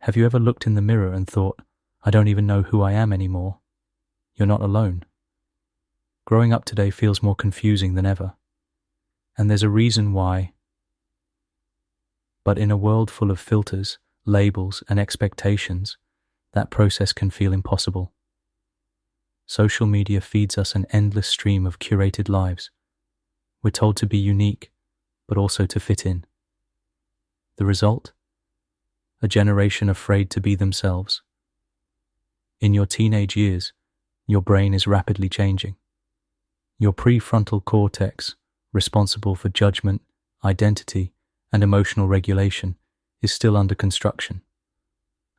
Have you ever looked in the mirror and thought, I don't even know who I am anymore? You're not alone. Growing up today feels more confusing than ever. And there's a reason why. But in a world full of filters, labels, and expectations, that process can feel impossible. Social media feeds us an endless stream of curated lives. We're told to be unique, but also to fit in. The result? A generation afraid to be themselves. In your teenage years, your brain is rapidly changing. Your prefrontal cortex, responsible for judgment, identity, and emotional regulation, is still under construction.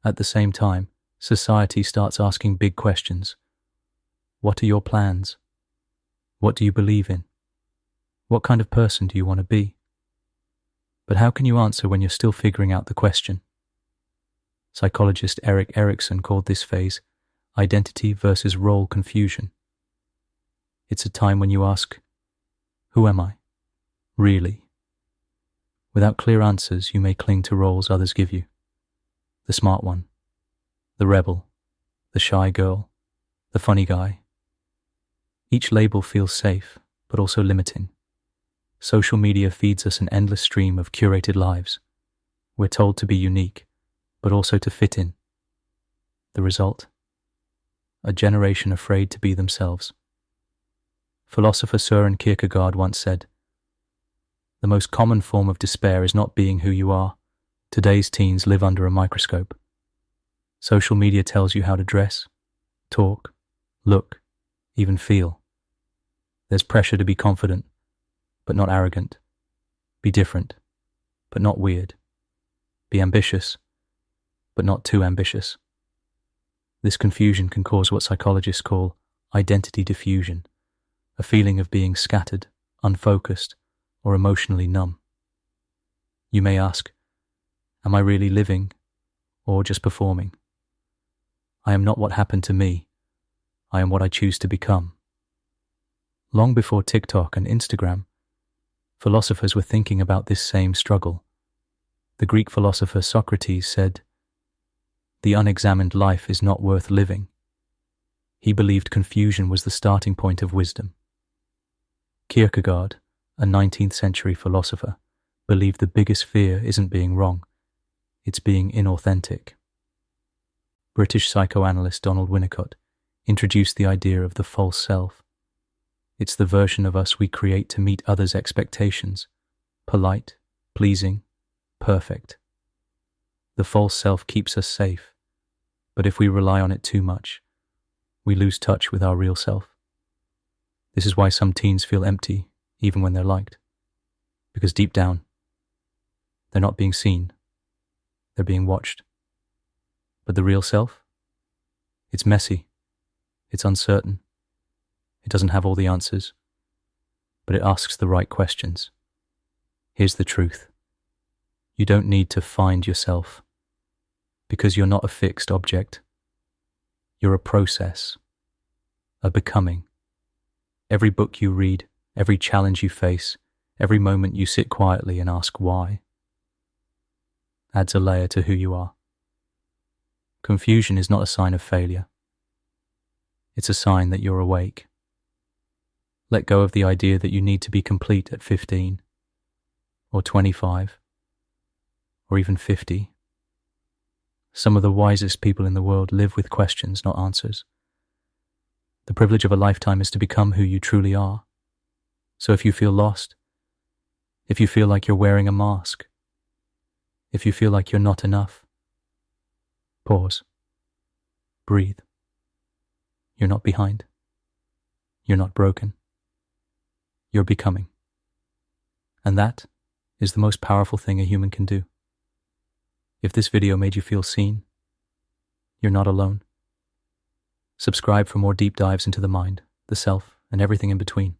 At the same time, society starts asking big questions. What are your plans? What do you believe in? What kind of person do you want to be? But how can you answer when you're still figuring out the question? Psychologist Erik Erikson called this phase identity versus role confusion. It's a time when you ask, who am I? Really? Without clear answers, you may cling to roles others give you. The smart one, the rebel, the shy girl, the funny guy. Each label feels safe, but also limiting. Social media feeds us an endless stream of curated lives. We're told to be unique, but also to fit in. The result? A generation afraid to be themselves. Philosopher Søren Kierkegaard once said, "The most common form of despair is not being who you are. Today's teens live under a microscope. Social media tells you how to dress, talk, look, even feel. There's pressure to be confident, but not arrogant. Be different, but not weird. Be ambitious, but not too ambitious." This confusion can cause what psychologists call identity diffusion, a feeling of being scattered, unfocused, or emotionally numb. You may ask, am I really living or just performing? I am not what happened to me. I am what I choose to become. Long before TikTok and Instagram, philosophers were thinking about this same struggle. The Greek philosopher Socrates said, "The unexamined life is not worth living." He believed confusion was the starting point of wisdom. Kierkegaard, a 19th century philosopher, believed the biggest fear isn't being wrong, it's being inauthentic. British psychoanalyst Donald Winnicott introduced the idea of the false self. It's the version of us we create to meet others' expectations, polite, pleasing, perfect. The false self keeps us safe, but if we rely on it too much, we lose touch with our real self. This is why some teens feel empty even when they're liked, because deep down, they're not being seen, they're being watched. But the real self? It's messy, it's uncertain, it doesn't have all the answers, but it asks the right questions. Here's the truth. You don't need to find yourself, because you're not a fixed object. You're a process, a becoming. Every book you read, every challenge you face, every moment you sit quietly and ask why, adds a layer to who you are. Confusion is not a sign of failure. It's a sign that you're awake. Let go of the idea that you need to be complete at 15, or 25, or even 50. Some of the wisest people in the world live with questions, not answers. The privilege of a lifetime is to become who you truly are. So if you feel lost, if you feel like you're wearing a mask, if you feel like you're not enough, pause. Breathe. You're not behind. You're not broken. You're becoming. And that is the most powerful thing a human can do. If this video made you feel seen, you're not alone. Subscribe for more deep dives into the mind, the self, and everything in between.